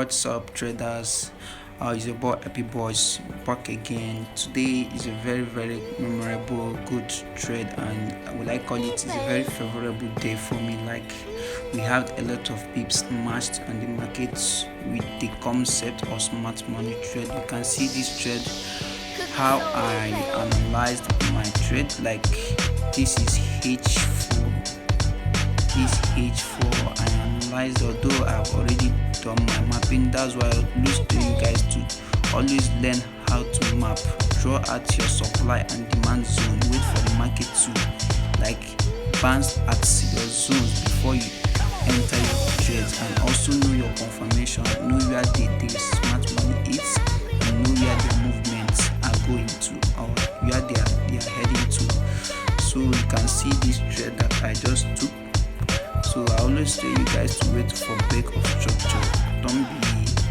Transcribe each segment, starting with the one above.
What's up, traders? It's your boy Happy Boys back again. Today is a very memorable, good trade, and what I call it is a very favorable day for me. Like we have a lot of pips matched on the markets with the concept of smart money trade. You can see this trade, how I analyzed my trade. Like this is H4. This H4 I analyzed, although I've already done my mapping. That's why I lose to you guys to always learn how to map. Draw out your supply and demand zone. Wait for the market to like bounce at your zones before you enter your trades, and also know your confirmation, know where the smart money is, and know where their movements are going to, or where they are heading to. So you can see this trade that I just took. So I always tell you guys to wait for break of structure.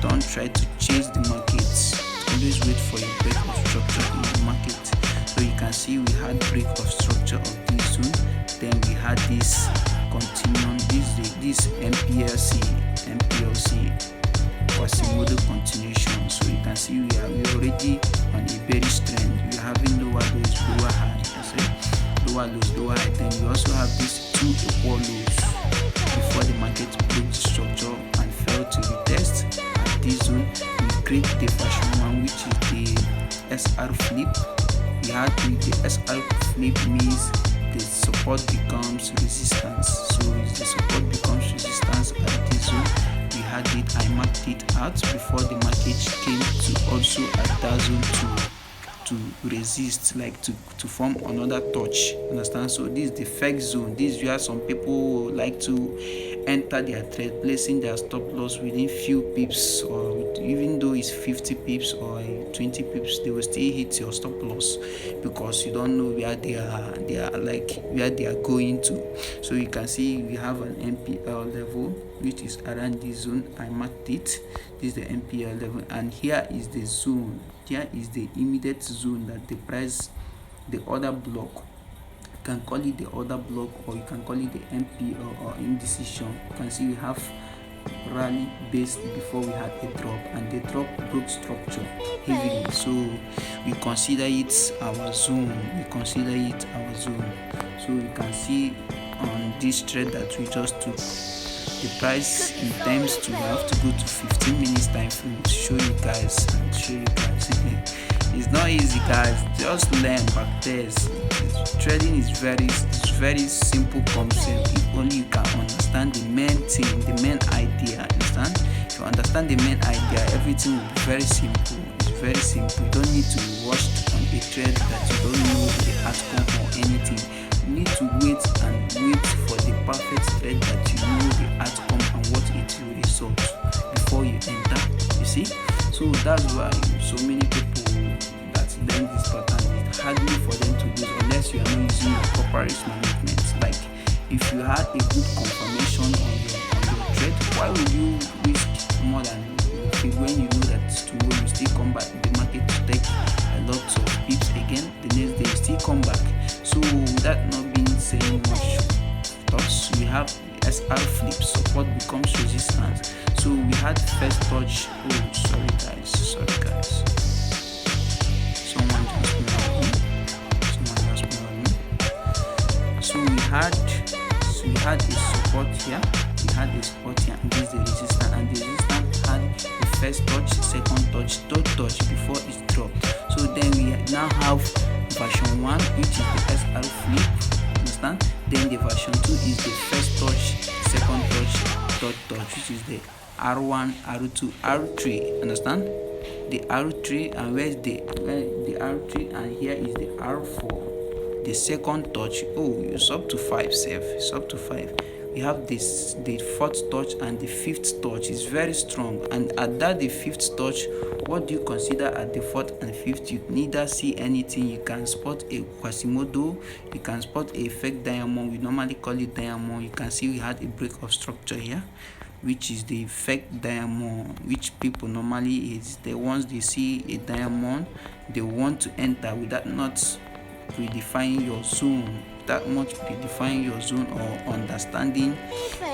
Don't try to chase the markets. Always wait for your break of structure in the market. So you can see we had break of structure of this zone. Then we had this continuum, this MPLC Quasimodo continuation. So you can see we are already on a bearish trend. We are having lower lows, lower high. I say lower lows, lower high. Then we also have these two equal lows before the market broke the structure and fell to the test at this zone. We create the version 1, which is the SR flip. We had the SR flip means the support becomes resistance. So if the support becomes resistance at this zone, we had it, I marked it out before the market came to also at that zone to resist, like to form another touch. Understand? So this is the fake zone. This is where some people like to enter their trade, placing their stop loss within few pips, or even though it's 50 pips or 20 pips, they will still hit your stop loss because you don't know where they are like where they are going to. So you can see we have an MPL level which is around this zone. I marked it. This is the MPL level, and here is the zone. Here is the immediate zone that the price, the order block. You can call it the order block, or you can call it the MPL or indecision. You can see we have rally based before we had a drop, and the drop broke structure heavily. So we consider it our zone. So you can see on this trade that we just took, the price intends to have to go to 15 minutes time frame to show you guys. It's not easy, guys. Just learn back test. Trading is very simple concept. If only you can understand the main thing, the main idea. Understand? If you understand the main idea, everything will be very simple. It's very simple. You don't need to rush on a trade that you don't know the outcome or anything. You need to wait for the perfect trade that you know the outcome and what it will result before you enter. You see? So that's why so many people that learn this pattern, it's hardly for them to do unless you are not using your corporate management. Like if you had a good confirmation on your trade, why would you risk more than when you know that tomorrow you still come back in the market to take a lot of pips again, the next day you still come back. So that not being saying much thoughts, we have SR flip, support becomes resistance. So we had first touch. Oh, sorry guys. Someone just moved me. So we had a support here, and this is the resistance, and the resistance had the first touch, second touch, third touch before it dropped. So then we now have version 1, which is the SR flip. Understand? Then the version 2 is the first touch, second touch, third touch, which is the R1, R2, R3. Understand? The R3, and where's the R3, and here is the R4. The second touch, it's up to 5 safe. It's up to 5. We have the 4th touch and the 5th touch is very strong, and at that the 5th touch, what do you consider at the 4th and 5th? You neither see anything. You can spot a Quasimodo, you can spot a fake diamond. We normally call it diamond. You can see we had a break of structure here, which is the fake diamond, which people normally is the ones they see a diamond, they want to enter without not predefining your zone, or understanding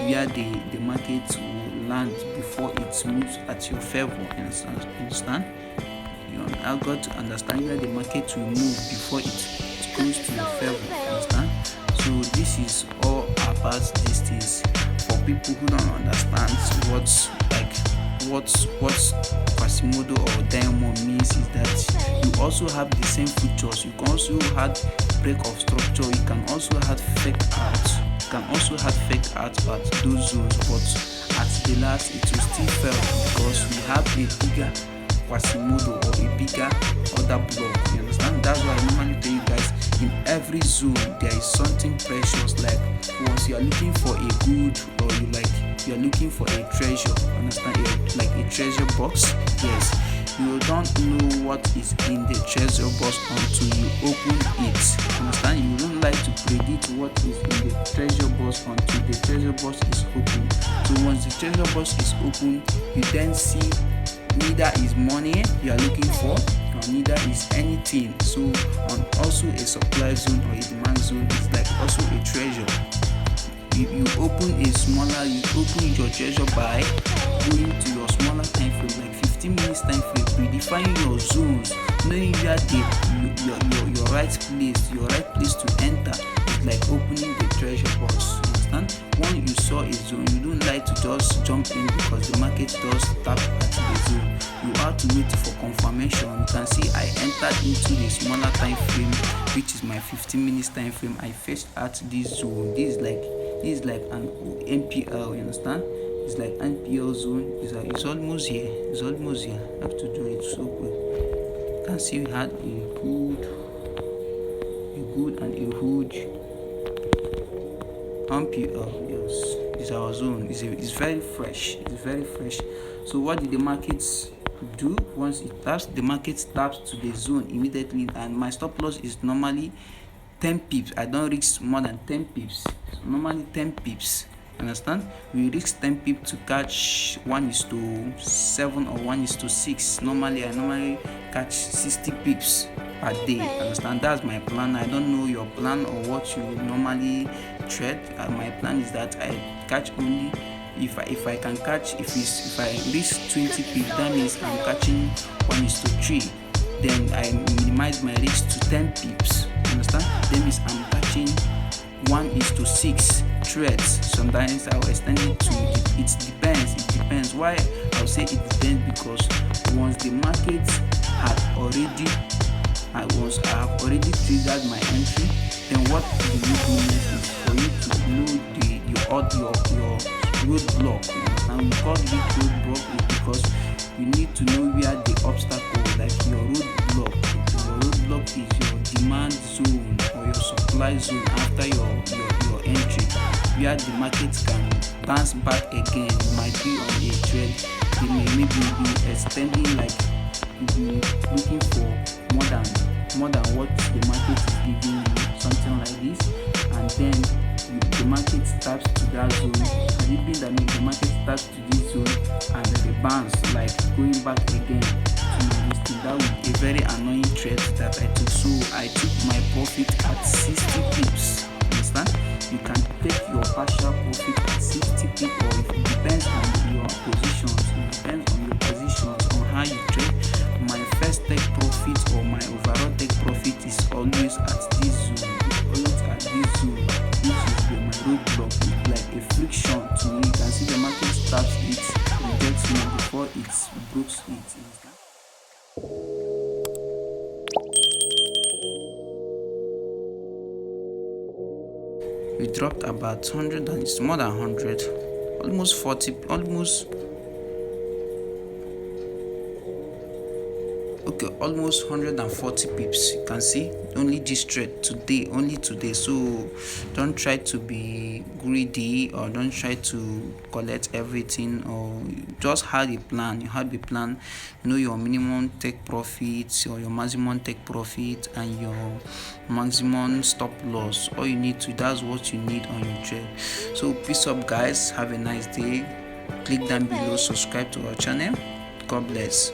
where the market will land before it moves at your favor. Understand? You have got to understand where the market will move before it goes to your favor. Understand? So this is all about these things. For people who don't understand what Quasimodo or Diamond means, is that you also have the same features. You can also have break of structure. You can also have fake art. You can also have fake art at those zones, but at the last it will still fail because we have a bigger Quasimodo or a bigger other block. You understand? That's why I normally tell you guys, in every zone there is something precious. Like once you are looking for a good, or you are looking for a treasure, understand, like a treasure box. Yes, you don't know what is in the treasure box until you open it. Understand? You don't like to predict what is in the treasure box until the treasure box is open. So once the treasure box is open, you then see neither is money you are looking for, or neither is anything. So on also a supply zone or a demand zone is like also a treasure. You open your treasure by going to your smaller time frame, like 15 minutes time frame, predefining your zones, knowing where your right place to enter is like opening the treasure box. Understand? When you saw a zone, you don't like to just jump in because the market does tap at the zone. You have to wait for confirmation. You can see I entered into the smaller time frame, which is my 15 minutes time frame. I fetched at this zone. This is like an NPL. You understand? It's like NPL zone. It's almost here. I have to do it so quick. You can see we had a good and a huge NPL. Yes, it's our zone. It's very fresh. So what did the markets do? Once it taps, the market taps to the zone immediately, and my stop loss is normally 10 pips. I don't risk more than 10 pips. So normally 10 pips. Understand? We risk 10 pips to catch 1:7 or 1:6. I catch 60 pips per day. Understand? That's my plan. I don't know your plan or what you normally trade. My plan is that I catch only if I can catch, if I risk 20 pips, that means I'm catching 1:3. Then I minimize my risk to 10 pips. Understand? That means I'm catching 1:6 trades. Sometimes I'll extend it to it depends. Why I'll say it depends? Because once the market I have already triggered my entry, then what the do next is for you to know your roadblock. And we call it roadblock is because you need to know where the obstacle, like your roadblock. Your roadblock is your demand zone or your supply zone after your entry, where the market can bounce back again. You might be on a trade, you may maybe be extending, like you be looking for more than what the market is giving you, something like this, and then the market taps to that zone, and it means that the market taps to this zone and then the bounce, like going back again to my listing. That would be a very annoying trade that I took. So I took my profit at 60 pips. Understand? You can take your partial profit at 60 pips, or it depends on your positions. It depends on your positions on how you trade. My first take profit or my overall take profit is always at this zone. Which is my roadblock. It's like a friction to me. You can see the market stops it, rejects me before it breaks it. We dropped about 100, and it's more than 100, almost 40, almost 140 pips. You can see only this trade today. So don't try to be greedy, or don't try to collect everything, or just have a plan. You have a plan, know your minimum take profits or your maximum take profit and your maximum stop loss. All you need to, that's what you need on your trade. So peace up guys, have a nice day. Click down below, subscribe to our channel. God bless.